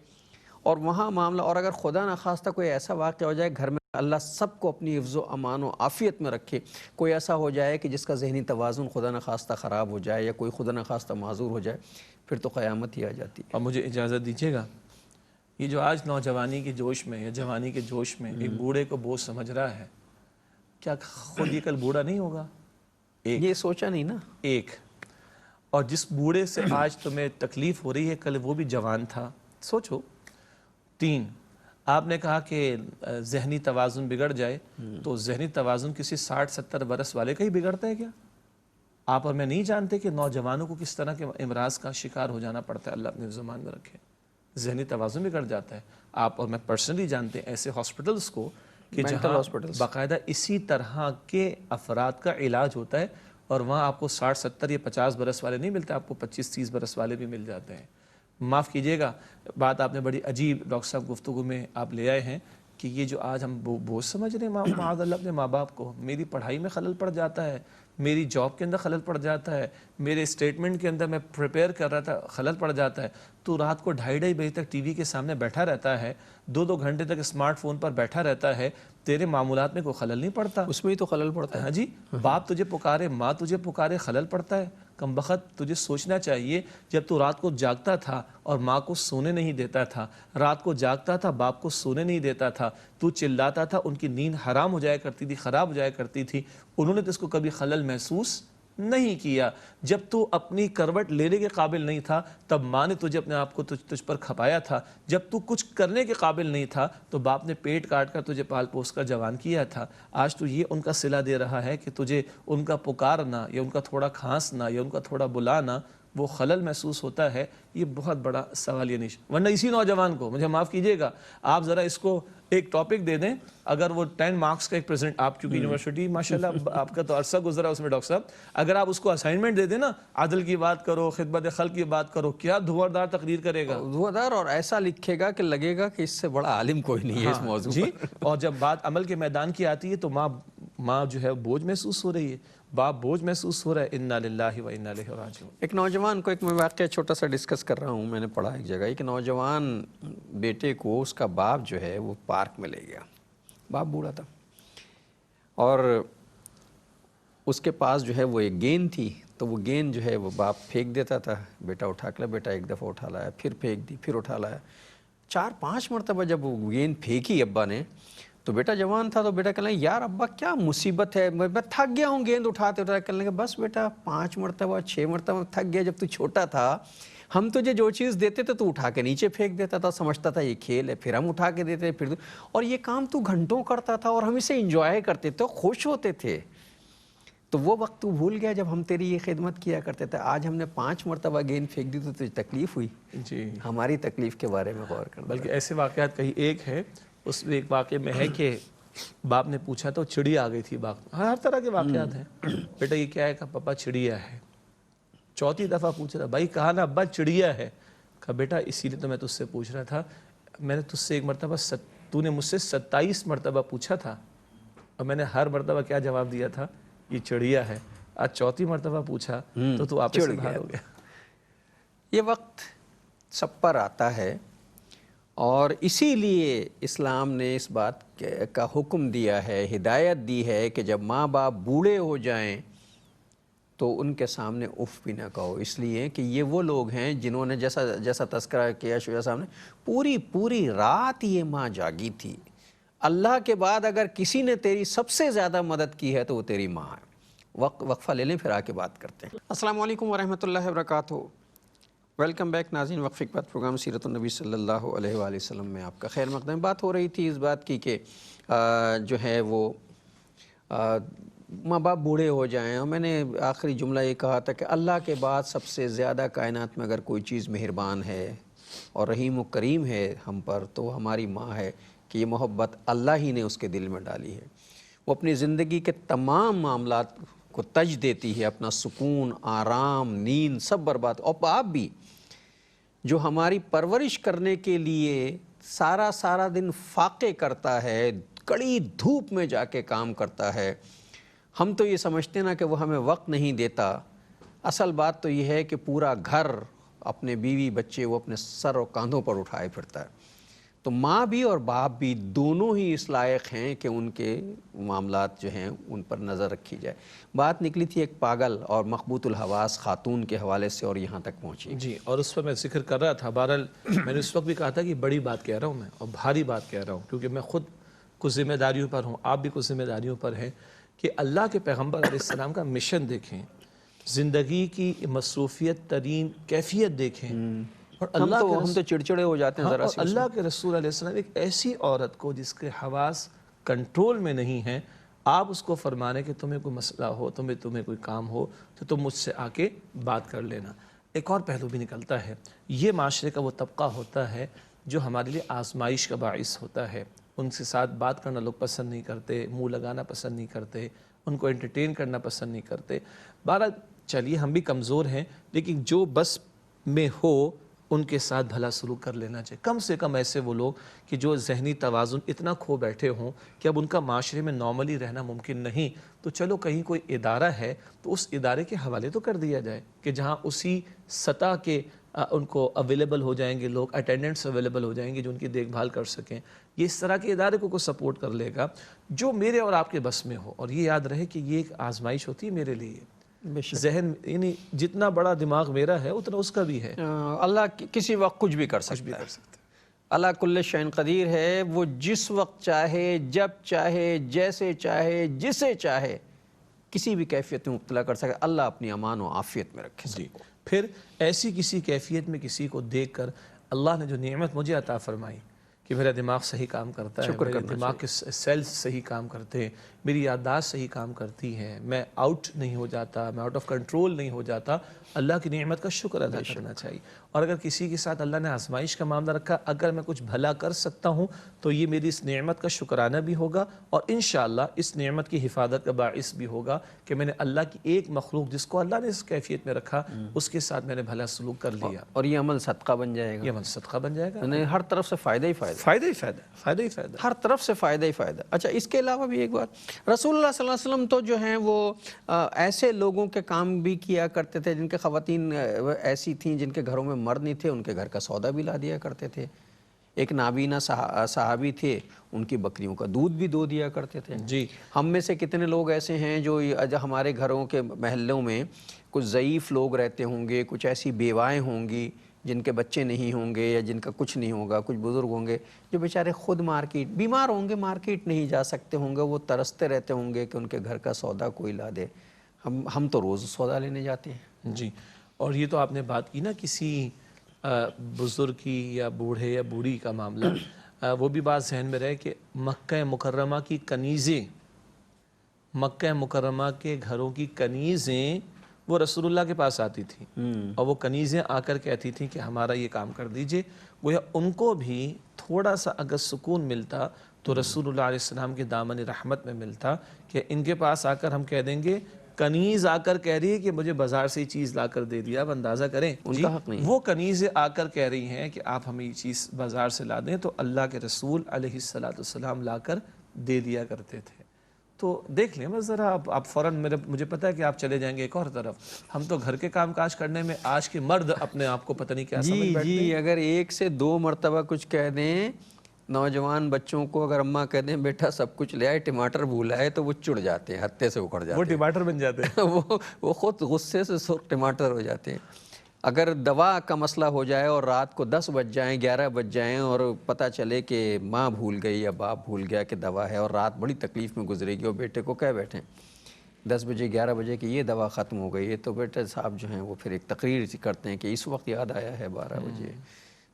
اور وہاں معاملہ، اور اگر خدا نخواستہ کوئی ایسا واقعہ ہو جائے گھر میں، اللہ سب کو اپنی حفظ و امان و عافیت میں رکھے، کوئی ایسا ہو جائے کہ جس کا ذہنی توازن خدا نخواستہ خراب ہو جائے یا کوئی خدا نخواستہ معذور ہو جائے، پھر تو قیامت ہی آ جاتی ہے۔ اور مجھے اجازت دیجیے گا، یہ جو آج نوجوانی کے جوش میں یا جوانی کے جوش میں ایک بوڑھے کو بوجھ سمجھ رہا ہے، کیا خود یہ کل بوڑھا نہیں ہوگا؟ یہ سوچا نہیں نا۔ ایک اور جس بوڑھے سے آج تمہیں تکلیف ہو رہی ہے کل وہ بھی جوان تھا، سوچو۔ 3، آپ نے کہا کہ ذہنی توازن بگڑ جائے، تو ذہنی توازن کسی 60-70 برس والے کا ہی بگڑتا ہے کیا؟ آپ اور میں نہیں جانتے کہ نوجوانوں کو کس طرح کے امراض کا شکار ہو جانا پڑتا ہے، اللہ اپنے زمان میں رکھے، ذہنی توازن بگڑ جاتا ہے۔ آپ اور میں پرسنلی جانتے ہیں ایسے ہاسپٹلز کو کہ جہاں باقاعدہ اسی طرح کے افراد کا علاج ہوتا ہے، اور وہاں آپ کو 60-70 یا 50 برس والے نہیں ملتے، آپ کو 25-30 برس والے بھی مل جاتے ہیں۔ معاف کیجیے گا، بات آپ نے بڑی عجیب ڈاکٹر صاحب گفتگو میں آپ لے آئے ہیں کہ یہ جو آج ہم بوجھ سمجھ رہے ہیں معاذ اللہ اپنے ماں باپ کو، میری پڑھائی میں خلل پڑ جاتا ہے، میری جاب کے اندر خلل پڑ جاتا ہے، میرے اسٹیٹمنٹ کے اندر میں پریپیئر کر رہا تھا خلل پڑ جاتا ہے، تو رات کو 2:30 بجے تک ٹی وی کے سامنے بیٹھا رہتا ہے، 2 گھنٹے تک اسمارٹ فون پر بیٹھا رہتا ہے، تیرے معمولات میں کوئی خلل نہیں پڑتا؟ اس میں ہی تو خلل پڑتا ہے۔ ہاں جی، باپ تجھے پکارے، ماں تجھے پکارے، خلل پڑتا ہے؟ کم بخت تجھے سوچنا چاہیے، جب تو رات کو جاگتا تھا اور ماں کو سونے نہیں دیتا تھا، رات کو جاگتا تھا باپ کو سونے نہیں دیتا تھا، تو چلاتا تھا، ان کی نیند حرام ہو جایا کرتی تھی، خراب ہو جایا کرتی تھی، انہوں نے تو اس کو کبھی خلل محسوس نہیں کیا۔ جب تو اپنی کروٹ لینے کے قابل نہیں تھا تب ماں نے تجھے اپنے آپ کو تجھ پر کھپایا تھا، جب تو کچھ کرنے کے قابل نہیں تھا تو باپ نے پیٹ کاٹ کر تجھے پال پوس کر جوان کیا تھا۔ آج تو یہ ان کا صلہ دے رہا ہے کہ تجھے ان کا پکارنا یا ان کا تھوڑا کھانسنا یا ان کا تھوڑا بلانا وہ خلل محسوس ہوتا ہے، یہ بہت بڑا سوالیہ نشان۔ ورنہ اسی نوجوان کو، مجھے معاف کیجیے گا، آپ ذرا اس کو ایک ٹاپک دے دیں، اگر وہ 10 مارکس کا ایک پریزنٹ، آپ چونکہ یونیورسٹی ماشاءاللہ آپ کا تو عرصہ گزرا اس میں ڈاکٹر صاحب، اگر آپ اس کو اسائنمنٹ دے دیں نا، عدل کی بات کرو، خدمت خلق کی بات کرو، کیا دھواں تقریر کرے گا، دھواں، اور ایسا لکھے گا کہ لگے گا کہ اس سے بڑا عالم کوئی نہیں ہے اس موضوع جی۔ پر۔ اور جب بات عمل کے میدان کی آتی ہے تو ماں جو ہے بوجھ محسوس ہو رہی ہے، باپ بوجھ محسوس ہو رہا ہے، انا للہ و انا الیہ راجعون۔ ایک نوجوان کو، ایک میں واقعہ چھوٹا سا ڈسکس کر رہا ہوں، میں نے پڑھا ایک جگہ، ایک نوجوان بیٹے کو اس کا باپ جو ہے وہ پارک میں لے گیا، باپ بوڑھا تھا، اور اس کے پاس جو ہے وہ ایک گیند تھی، تو وہ گیند جو ہے وہ باپ پھینک دیتا تھا، بیٹا اٹھا کے لایا، بیٹا ایک دفعہ اٹھا لایا، پھر پھینک دی، پھر اٹھا لایا، 4-5 مرتبہ جب وہ گیند پھینکی ابا نے، تو بیٹا جوان تھا، تو بیٹا کہنے لگا یار ابا کیا مصیبت ہے، میں تھک گیا ہوں گیند اٹھاتے اٹھاتے، کہنے لگا بس بیٹا 5 مرتبہ 6 مرتبہ تھک گیا، جب تو چھوٹا تھا ہم تجھے جو چیز دیتے تھے تو اٹھا کے نیچے پھینک دیتا تھا، سمجھتا تھا یہ کھیل ہے، پھر ہم اٹھا کے دیتے پھر، اور یہ کام تو گھنٹوں کرتا تھا اور ہم اسے انجوائے کرتے تھے، خوش ہوتے تھے، تو وہ وقت تو بھول گیا جب ہم تیری یہ خدمت کیا کرتے تھے، آج ہم نے 5 مرتبہ گیند پھینک دی تو تجھے تکلیف ہوئی۔ جی، ہماری تکلیف کے بارے میں غور کرنا۔ بلکہ ایسے واقعات کہیں ایک ہے، اس میں ایک واقعے میں ہے کہ باپ نے پوچھا تو چڑیا آ گئی تھی باغ میں، ہر طرح کے واقعات ہیں، بیٹا یہ کیا ہے؟ کہا پاپا چڑیا ہے۔ 4تھی دفعہ پوچھ رہا، بھائی کہا نا ابا چڑیا ہے، کہا بیٹا اسی لیے تو میں تجھ سے پوچھ رہا تھا، میں نے تجھ سے ایک مرتبہ تو نے مجھ سے 27 مرتبہ پوچھا تھا اور میں نے ہر مرتبہ کیا جواب دیا تھا؟ یہ چڑیا ہے۔ آج 4تھی مرتبہ پوچھا تو آپ سے باہر ہو گیا۔ یہ وقت سب پر آتا ہے، اور اسی لیے اسلام نے اس بات کا حکم دیا ہے، ہدایت دی ہے کہ جب ماں باپ بوڑھے ہو جائیں تو ان کے سامنے اف بھی نہ کہو، اس لیے کہ یہ وہ لوگ ہیں جنہوں نے جیسا تذکرہ کیا شجاع صاحب نے، پوری رات یہ ماں جاگی تھی، اللہ کے بعد اگر کسی نے تیری سب سے زیادہ مدد کی ہے تو وہ تیری ماں ہے۔ وقفہ لے لیں، پھر آ کے بات کرتے ہیں۔ السلام علیکم ورحمۃ اللہ وبرکاتہ۔ ویلکم بیک ناظرین، وقفے کے بعد پروگرام سیرت النبی صلی اللہ علیہ وآلہ وسلم میں آپ کا خیر مقدم۔ بات ہو رہی تھی اس بات کی کہ جو ہے وہ ماں باپ بوڑھے ہو جائیں، اور میں نے آخری جملہ یہ کہا تھا کہ اللہ کے بعد سب سے زیادہ کائنات میں اگر کوئی چیز مہربان ہے اور رحیم و کریم ہے ہم پر تو ہماری ماں ہے، کہ یہ محبت اللہ ہی نے اس کے دل میں ڈالی ہے۔ وہ اپنی زندگی کے تمام معاملات کو تج دیتی ہے، اپنا سکون، آرام، نیند سب برباد۔ اور باپ بھی جو ہماری پرورش کرنے کے لیے سارا دن فاقے کرتا ہے، کڑی دھوپ میں جا کے کام کرتا ہے، ہم تو یہ سمجھتے نا کہ وہ ہمیں وقت نہیں دیتا۔ اصل بات تو یہ ہے کہ پورا گھر، اپنے بیوی بچے وہ اپنے سر اور کاندھوں پر اٹھائے پھرتا ہے۔ تو ماں بھی اور باپ بھی دونوں ہی اس لائق ہیں کہ ان کے معاملات جو ہیں ان پر نظر رکھی جائے۔ بات نکلی تھی ایک پاگل اور مخبوط الحواس خاتون کے حوالے سے اور یہاں تک پہنچی۔ جی، اور اس پر میں ذکر کر رہا تھا، بہرحال میں نے اس وقت بھی کہا تھا کہ بڑی بات کہہ رہا ہوں میں، اور بھاری بات کہہ رہا ہوں، کیونکہ میں خود کچھ ذمہ داریوں پر ہوں، آپ بھی کچھ ذمہ داریوں پر ہیں، کہ اللہ کے پیغمبر علیہ السلام کا مشن دیکھیں، زندگی کی مصروفیت ترین کیفیت دیکھیں، اور ہم تو چڑچڑے ہو جاتے ہیں ذرا اور سی۔ اللہ کے رسول علیہ السلام ایک ایسی عورت کو جس کے حواس کنٹرول میں نہیں ہیں، آپ اس کو فرمانے کہ تمہیں کوئی مسئلہ ہو، تمہیں کوئی کام ہو تو تم مجھ سے آ کے بات کر لینا۔ ایک اور پہلو بھی نکلتا ہے، یہ معاشرے کا وہ طبقہ ہوتا ہے جو ہمارے لیے آزمائش کا باعث ہوتا ہے، ان کے ساتھ بات کرنا لوگ پسند نہیں کرتے، منہ لگانا پسند نہیں کرتے، ان کو انٹرٹین کرنا پسند نہیں کرتے۔ بہرحال چلیے ہم بھی کمزور ہیں، لیکن جو بس میں ہو ان کے ساتھ بھلا سلوک کر لینا چاہیے۔ کم سے کم ایسے وہ لوگ کہ جو ذہنی توازن اتنا کھو بیٹھے ہوں کہ اب ان کا معاشرے میں نارملی رہنا ممکن نہیں، تو چلو کہیں کوئی ادارہ ہے تو اس ادارے کے حوالے تو کر دیا جائے کہ جہاں اسی سطح کے ان کو اویلیبل ہو جائیں گے، لوگ اٹینڈنٹس اویلیبل ہو جائیں گے جو ان کی دیکھ بھال کر سکیں۔ یہ اس طرح کے ادارے کو کوئی سپورٹ کر لے گا جو میرے اور آپ کے بس میں ہو، اور یہ یاد رہے کہ یہ ایک آزمائش ہوتی ہے میرے لیے۔ ذہن یعنی جتنا بڑا دماغ میرا ہے اتنا اس کا بھی ہے۔ اللہ کسی وقت کچھ بھی کر سکتا ہے۔ اللہ کل شیء قدیر ہے، وہ جس وقت چاہے، جب چاہے، جیسے چاہے، جسے چاہے کسی بھی کیفیت میں مبتلا کر سکتا ہے۔ اللہ اپنی امان و عافیت میں رکھے سب کو۔ پھر ایسی کسی کیفیت میں کسی کو دیکھ کر اللہ نے جو نعمت مجھے عطا فرمائی کہ میرا دماغ صحیح کام کرتا ہے، میرے دماغ کے سیلز صحیح کام کرتے ہیں، میری یادداشت صحیح کام کرتی ہے، میں آؤٹ نہیں ہو جاتا، میں آؤٹ آف کنٹرول نہیں ہو جاتا، اللہ کی نعمت کا شکر ادا کرنا چاہیے۔ اور اگر کسی کے ساتھ اللہ نے آزمائش کا معاملہ رکھا، اگر میں کچھ بھلا کر سکتا ہوں تو یہ میری اس نعمت کا شکرانہ بھی ہوگا، اور انشاءاللہ اس نعمت کی حفاظت کا باعث بھی ہوگا کہ میں نے اللہ کی ایک مخلوق جس کو اللہ نے اس کیفیت میں رکھا اس کے ساتھ میں نے بھلا سلوک کر لیا، اور یہ عمل صدقہ بن جائے گا۔ یہ عمل صدقہ بن جائے گا، ہر طرف سے فائدہ ہی فائدہ، فائدہ ہی فائدہ، فائدہ ہی فائدہ، ہر طرف سے فائدہ ہی فائدہ۔ اچھا، اس کے علاوہ بھی ایک بات، رسول اللہ صلی اللہ علیہ وسلم تو جو ہیں وہ ایسے لوگوں کے کام بھی کیا کرتے تھے جن کے خواتین ایسی تھیں جن کے گھروں میں مرد نہیں تھے، ان کے گھر کا سودا بھی لا دیا کرتے تھے۔ ایک نابینا صحابی تھے، ان کی بکریوں کا دودھ بھی دو دیا کرتے تھے۔ جی، ہم میں سے کتنے لوگ ایسے ہیں جو ہمارے گھروں کے محلوں میں کچھ ضعیف لوگ رہتے ہوں گے، کچھ ایسی بیوائیں ہوں گی جن کے بچے نہیں ہوں گے یا جن کا کچھ نہیں ہوگا، کچھ بزرگ ہوں گے جو بیچارے خود مارکیٹ بیمار ہوں گے، مارکیٹ نہیں جا سکتے ہوں گے، وہ ترستے رہتے ہوں گے کہ ان کے گھر کا سودا کوئی لا دے۔ ہم تو روز سودا لینے جاتے ہیں۔ جی، اور یہ تو آپ نے بات کی نا کسی بزرگ کی یا بوڑھے یا بوڑھی کا معاملہ، وہ بھی بات ذہن میں رہے کہ مکہ مکرمہ کی کنیزیں، مکہ مکرمہ کے گھروں کی کنیزیں وہ رسول اللہ کے پاس آتی تھیں، اور وہ کنیزیں آ کر کہتی تھیں کہ ہمارا یہ کام کر دیجئے۔ گویا ان کو بھی تھوڑا سا اگر سکون ملتا تو رسول اللہ علیہ السلام کے دامن رحمت میں ملتا کہ ان کے پاس آ کر ہم کہہ دیں گے، کنیز آ کر کہہ رہی ہے کہ مجھے بازار سے یہ چیز لا کر دے دیا، اب اندازہ کریں ان کا حق نہیں۔ وہ کنیزیں آ کر کہہ رہی ہیں کہ آپ ہمیں یہ چیز بازار سے لا دیں، تو اللہ کے رسول علیہ السلام لا کر دے دیا کرتے تھے۔ تو دیکھ لیں بس ذرا، آپ فوراً مجھے پتہ ہے کہ آپ چلے جائیں گے ایک اور طرف، ہم تو گھر کے کام کاج کرنے میں آج کے مرد اپنے آپ کو پتہ نہیں کیا سمجھ بیٹھتے ہیں۔ جی، اگر ایک سے دو مرتبہ کچھ کہہ دیں، نوجوان بچوں کو اگر اماں کہہ دیں بیٹا سب کچھ لے آئے، ٹماٹر بھول آئے، تو وہ چڑ جاتے ہیں، ہتے سے اکڑ جاتے ہیں، وہ ٹماٹر بن جاتے ہیں۔ وہ خود غصے سے سرخ ٹماٹر ہو جاتے ہیں۔ اگر دوا کا مسئلہ ہو جائے اور رات کو 10 بج جائیں 11 بج جائیں اور پتہ چلے کہ ماں بھول گئی یا باپ بھول گیا کہ دوا ہے اور رات بڑی تکلیف میں گزرے گی اور بیٹے کو کہہ بیٹھیں 10 بجے 11 بجے کہ یہ دوا ختم ہو گئی ہے، تو بیٹے صاحب جو ہیں وہ پھر ایک تقریر کرتے ہیں کہ اس وقت یاد آیا ہے 12 بجے،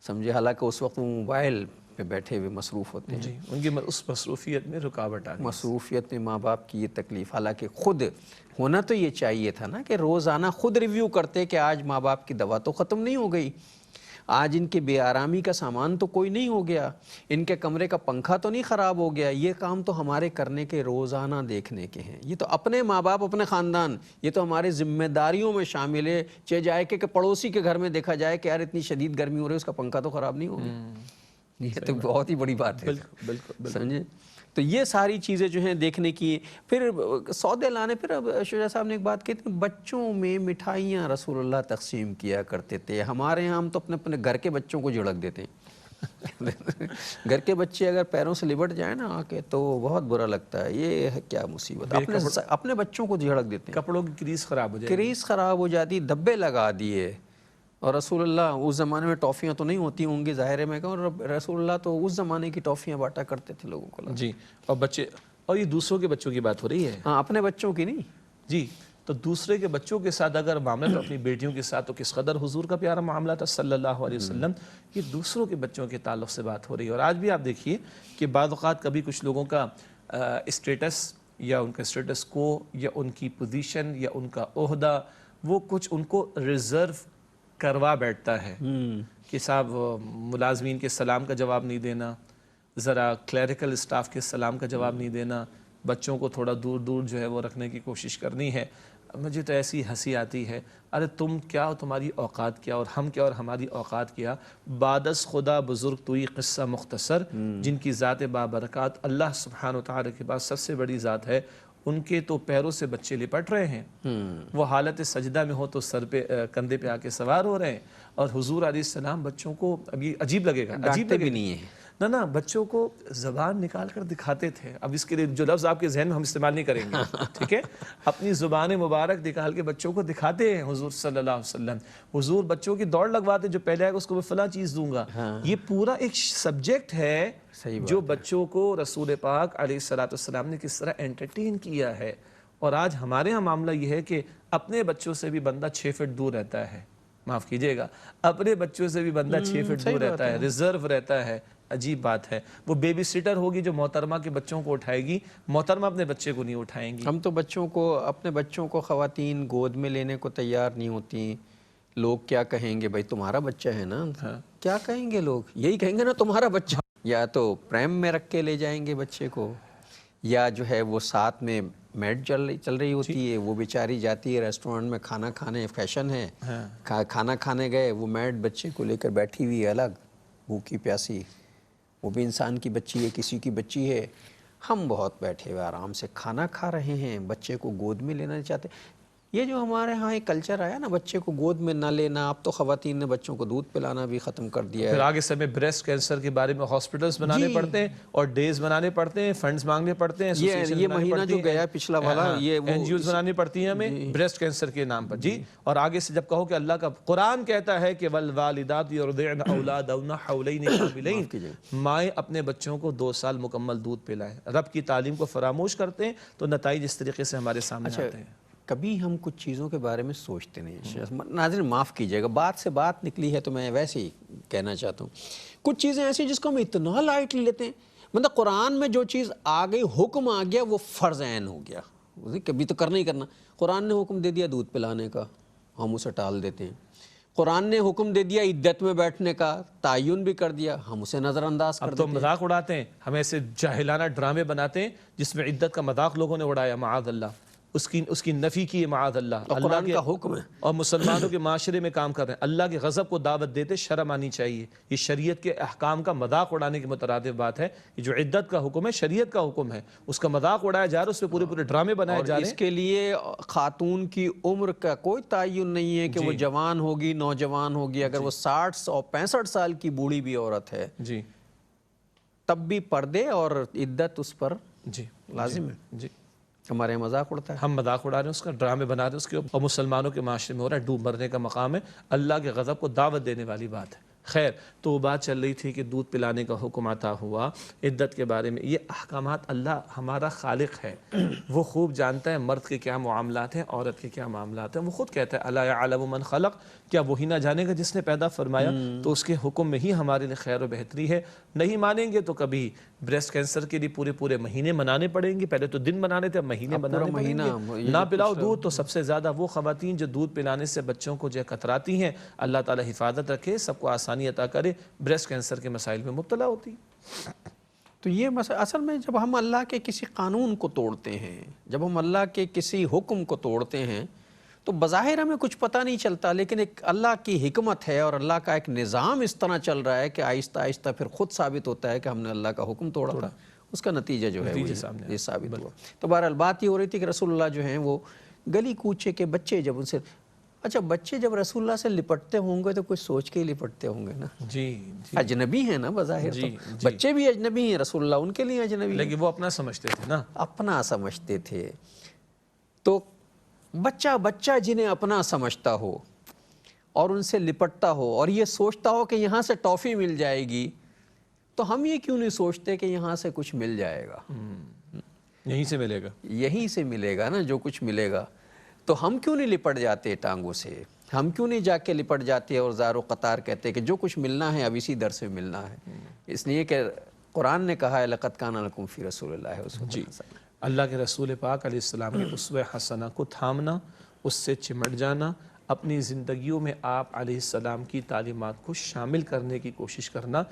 سمجھے، حالانکہ اس وقت وہ موبائل پہ بیٹھے ہوئے مصروف ہوتے ہیں۔ جی، ان کی اس مصروفیت میں رکاوٹ آ گئی۔ مصروفیت میں ماں باپ کی یہ تکلیف، حالانکہ خود ہونا تو یہ چاہیے تھا نا کہ روزانہ خود ریویو کرتے کہ آج ماں باپ کی دوا تو ختم نہیں ہو گئی، آج ان کے بے آرامی کا سامان تو کوئی نہیں ہو گیا، ان کے کمرے کا پنکھا تو نہیں خراب ہو گیا، یہ کام تو ہمارے کرنے کے روزانہ دیکھنے کے ہیں۔ یہ تو اپنے ماں باپ، اپنے خاندان، یہ تو ہمارے ذمہ داریوں میں شامل ہے، چاہے جائے کہ پڑوسی کے گھر میں دیکھا جائے کہ یار اتنی شدید گرمی ہو رہی ہے، اس کا پنکھا تو خراب نہیں ہوگی، یہ تو بہت ہی بڑی بات ہے، بالکل بالکل سمجھے۔ تو یہ ساری چیزیں جو ہیں دیکھنے کی، پھر سودے لانے، پھر اب شجاع صاحب نے ایک بات کی تھی، بچوں میں مٹھائیاں رسول اللہ تقسیم کیا کرتے تھے، ہمارے یہاں ہم تو اپنے اپنے گھر کے بچوں کو جھڑک دیتے ہیں گھر کے بچے اگر پیروں سے لپٹ جائیں نا آ کے تو بہت برا لگتا ہے، یہ ہے کیا مصیبت، اپنے بچوں کو جھڑک دیتے ہیں، کپڑوں کی کریز خراب ہو جائے گی، کریز خراب ہو جاتی، دھبے لگا دیے۔ اور رسول اللہ اس زمانے میں ٹافیاں تو نہیں ہوتی ہوں گی ظاہر ہے، میں کہوں رسول اللہ تو اس زمانے کی ٹافیاں بانٹا کرتے تھے لوگوں کو۔ جی، اور بچے، اور یہ دوسروں کے بچوں کی بات ہو رہی ہے، ہاں، اپنے بچوں کی نہیں۔ جی، تو دوسرے کے بچوں کے ساتھ اگر معاملہ تو اپنی بیٹیوں کے ساتھ تو کس قدر حضور کا پیارا معاملہ تھا صلی اللہ علیہ وسلم، یہ دوسروں کے بچوں کے تعلق سے بات ہو رہی ہے۔ اور آج بھی آپ دیکھیے کہ بعض اوقات کبھی کچھ لوگوں کا اسٹیٹس یا ان کا اسٹیٹس کو یا ان کی پوزیشن یا ان کا عہدہ وہ کچھ ان کو ریزرو کروا بیٹھتا ہے کہ صاحب ملازمین کے سلام کا جواب نہیں دینا، ذرا کلیریکل اسٹاف کے سلام کا جواب نہیں دینا، بچوں کو تھوڑا دور دور جو ہے وہ رکھنے کی کوشش کرنی ہے۔ مجھے تو ایسی ہنسی آتی ہے، ارے تم کیا اور تمہاری اوقات کیا اور ہم کیا اور ہماری اوقات کیا، بعد از خدا بزرگ توئی قصہ مختصر، جن کی ذات بابرکات اللہ سبحانہ وتعالی کے پاس سب سے بڑی ذات ہے، ان کے تو پیروں سے بچے لپٹ رہے ہیں، وہ حالت سجدہ میں ہو تو سر پہ کندھے پہ آ کے سوار ہو رہے ہیں، اور حضور علیہ السلام بچوں کو، اب یہ عجیب لگے گا، عجیب بھی نہیں ہے، نہ بچوں کو زبان نکال کر دکھاتے تھے۔ اب اس کے لیے جو لفظ آپ کے ذہن میں ہم استعمال نہیں کریں گے، ٹھیک ہے، اپنی زبان مبارک نکال کے بچوں کو دکھاتے ہیں حضور صلی اللہ علیہ وسلم۔ حضور بچوں کی دوڑ لگواتے، جو پہلے آئے گا اس کو میں فلاں چیز دوں گا۔ یہ پورا ایک سبجیکٹ ہے جو بچوں کو رسول پاک علیہ السلام نے کس طرح انٹرٹین کیا ہے۔ اور آج ہمارے ہاں معاملہ یہ ہے کہ اپنے بچوں سے بھی بندہ 6 فٹ دور رہتا ہے، معاف کیجئے گا، اپنے بچوں سے بھی بندہ 6 فٹ دور رہتا ہے، ریزرو رہتا ہے۔ عجیب بات ہے، وہ بیبی سیٹر ہوگی جو محترمہ کے بچوں کو اٹھائے گی، محترمہ اپنے بچے کو نہیں اٹھائیں گی۔ ہم تو اپنے بچوں کو خواتین گود میں لینے کو تیار نہیں ہوتی، لوگ کیا کہیں گے، بھائی تمہارا بچہ ہے نا، کیا کہیں گے لوگ، یہی کہیں گے نا تمہارا بچہ، یا تو پریم میں رکھ کے لے جائیں گے بچے کو، یا جو ہے وہ ساتھ میں میڈ چل رہی ہوتی ہے، وہ بیچاری جاتی ہے ریسٹورنٹ میں کھانا کھانے، فیشن ہے، کھانا کھانے گئے، وہ میڈ بچے کو لے کر بیٹھی ہوئی ہے الگ، بھوکی پیاسی، وہ بھی انسان کی بچی ہے، کسی کی بچی ہے، ہم بہت بیٹھے ہوئے آرام سے کھانا کھا رہے ہیں، بچے کو گود میں لینا نہیں چاہتے۔ یہ جو ہمارے ہاں ایک کلچر آیا نا بچے کو گود میں نہ لینا، اب تو خواتین نے بچوں کو دودھ پلانا بھی ختم کر دیا ہے۔ پھر آگے سے ہمیں بریسٹ کینسر کے بارے میں ہاسپٹلز بنانے پڑتے ہیں اور ڈیز بنانے پڑتے ہیں، فنڈز مانگنے پڑتے ہیں، یہ مہینہ جو گیا پچھلا والا، یہ این جی اوز بنانی پڑتی ہیں ہمیں بریسٹ کینسر کے نام پر، جی۔ اور آگے سے جب کہو کہ اللہ کا قرآن کہتا ہے کہ والوالدات یرضعن اولادہن حولین کاملین، مائیں اپنے بچوں کو 2 سال مکمل دودھ پلائیں۔ رب کی تعلیم کو فراموش کرتے ہیں تو نتائج اس طریقے سے ہمارے سامنے آتے ہیں۔ کبھی ہم کچھ چیزوں کے بارے میں سوچتے نہیں، ناظرین معاف کیجئے گا، بات سے بات نکلی ہے تو میں ویسے ہی کہنا چاہتا ہوں، کچھ چیزیں ایسی جس کو ہم اتنا لائٹلی لیتے ہیں، مطلب قرآن میں جو چیز آ گئی، حکم آ گیا، وہ فرض عین ہو گیا، کبھی تو کرنا ہی کرنا۔ قرآن نے حکم دے دیا دودھ پلانے کا، ہم اسے ٹال دیتے ہیں۔ قرآن نے حکم دے دیا عدت میں بیٹھنے کا، تعین بھی کر دیا، ہم اسے نظر انداز کر دیتے ہیں۔ اب تو مذاق اڑاتے ہیں، ہم ایسے جاہلانہ ڈرامے بناتے ہیں جس میں عدت کا مذاق لوگوں نے اڑایا، معاذ اللہ، اس کی نفی کی، معاذ اللہ، قرآن کا حکم ہے اور مسلمانوں کے معاشرے میں کام کر رہے ہیں، اللہ کے غضب کو دعوت دیتے، شرم آنی چاہیے۔ یہ شریعت کے احکام کا مذاق اڑانے کے مترادف بات ہے، یہ جو عدت کا حکم ہے شریعت کا حکم ہے، اس کا مذاق اڑایا جا رہا ہے، اس پہ پورے ڈرامے بنائے جا رہے ہیں۔ اس کے لیے خاتون کی عمر کا کوئی تعین نہیں ہے کہ وہ جوان ہوگی، نوجوان ہوگی، اگر وہ 60 اور 65 سال کی بوڑھی بھی عورت ہے جی، تب بھی پردے اور عدت اس پر جی لازم ہے۔ جی، ہمارے یہاں مذاق اڑتا ہے. ہم مذاق اڑا رہے ہیں اس کا، ڈرامے بنا رہے ہیں اس کے، اور مسلمانوں کے معاشرے میں ہو رہا ہے، ڈوب مرنے کا مقام ہے، اللہ کے غضب کو دعوت دینے والی بات ہے. خیر، تو وہ بات چل رہی تھی کہ دودھ پلانے کا حکم عطا ہوا عدت کے بارے میں. یہ احکامات اللہ ہمارا خالق ہے، وہ خوب جانتا ہے مرد کے کیا معاملات ہیں، عورت کے کیا معاملات ہیں. وہ خود کہتا ہے الا یعلم من خلق، کیا وہی نہ جانے گا جس نے پیدا فرمایا؟ تو اس کے حکم میں ہی ہمارے لیے خیر و بہتری ہے. نہیں مانیں گے تو کبھی بریسٹ کینسر کے لیے پورے مہینے منانے پڑیں گے. پہلے تو دن منانے تھے، اب مہینے منانے پڑیں گے. نہ پلاؤ دودھ تو سب سے زیادہ وہ خواتین جو دودھ پلانے سے بچوں کو جو کتراتی ہیں، اللہ تعالی حفاظت رکھے، سب کو آسانی عطا کرے، بریسٹ کینسر کے مسائل میں مبتلا ہوتی. تو یہ اصل میں جب ہم اللہ کے کسی قانون کو توڑتے ہیں، جب ہم اللہ کے کسی حکم کو توڑتے ہیں، تو بظاہر ہمیں کچھ پتہ نہیں چلتا، لیکن ایک اللہ کی حکمت ہے اور اللہ کا ایک نظام اس طرح چل رہا ہے کہ آہستہ آہستہ پھر خود ثابت ہوتا ہے کہ ہم نے اللہ کا حکم توڑا تھا. اس کا نتیجہ جو ہے یہ ثابت ہوا. تو بہرحال بات یہ ہو رہی تھی کہ رسول اللہ جو ہیں وہ گلی کوچے کے بچے جب ان سے، اچھا بچے جب رسول اللہ سے لپٹتے ہوں گے تو کچھ سوچ کے ہی لپٹتے ہوں گے نا. جی اجنبی ہیں نا بظاہر، تو بچے بھی اجنبی ہیں، رسول اللہ ان کے لیے اجنبی، لیکن وہ اپنا سمجھتے تھے نا، اپنا سمجھتے تھے. تو بچہ جنہیں اپنا سمجھتا ہو اور ان سے لپٹتا ہو اور یہ سوچتا ہو کہ یہاں سے ٹافی مل جائے گی، تو ہم یہ کیوں نہیں سوچتے کہ یہاں سے کچھ مل جائے گا، یہیں سے ملے گا، یہیں سے ملے گا نا جو کچھ ملے گا. تو ہم کیوں نہیں لپٹ جاتے ٹانگوں سے، ہم کیوں نہیں جا کے لپٹ جاتے اور زار و قطار کہتے کہ جو کچھ ملنا ہے اب اسی در سے ملنا ہے. اس لیے کہ قرآن نے کہا ہے لَقَدْ كَانَ لَكُمْ فِي رَسُولِ اللَّهِ أُسْوَةٌ حَسَنَةٌ. اللہ کے رسول پاک علیہ السلام کے اسوہ حسنہ کو تھامنا، اس سے چمٹ جانا، اپنی زندگیوں میں آپ علیہ السلام کی تعلیمات کو شامل کرنے کی کوشش کرنا،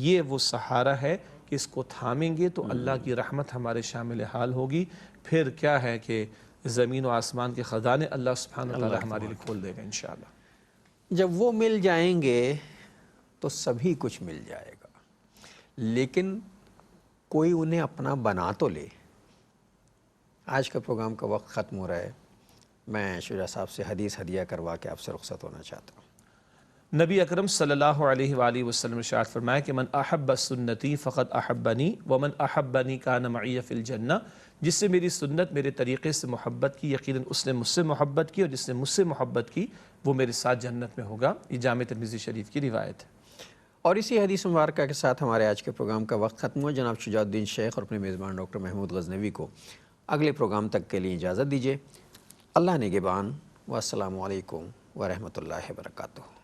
یہ وہ سہارا ہے کہ اس کو تھامیں گے تو اللہ کی رحمت ہمارے شامل حال ہوگی. پھر کیا ہے کہ زمین و آسمان کے خزانے اللہ سبحانہ وتعالی ہمارے لیے کھول دے گا انشاءاللہ. جب وہ مل جائیں گے تو سبھی کچھ مل جائے گا، لیکن کوئی انہیں اپنا بنا تو لے. آج کا پروگرام کا وقت ختم ہو رہا ہے. میں شجاع صاحب سے حدیث ہدیہ کروا کے آپ سے رخصت ہونا چاہتا ہوں. نبی اکرم صلی اللہ علیہ وآلہ وسلم ارشاد فرمایا کہ من احب سنتی فقد احبنی ومن احبنی کان معی فی الجنہ. جس سے میری سنت، میرے طریقے سے محبت کی، یقیناً اس نے مجھ سے محبت کی، اور جس نے مجھ سے محبت کی وہ میرے ساتھ جنت میں ہوگا. یہ جامع ترمذی شریف کی روایت ہے. اور اسی حدیث مبارکہ کے ساتھ ہمارے آج کے پروگرام کا وقت ختم ہوا. جناب شجاع الدین شیخ اور اپنے میزبان ڈاکٹر محمود غزنوی کو اگلے پروگرام تک کے لیے اجازت دیجیے. اللہ نگہبان، والسلام علیکم ورحمۃ اللہ وبرکاتہ.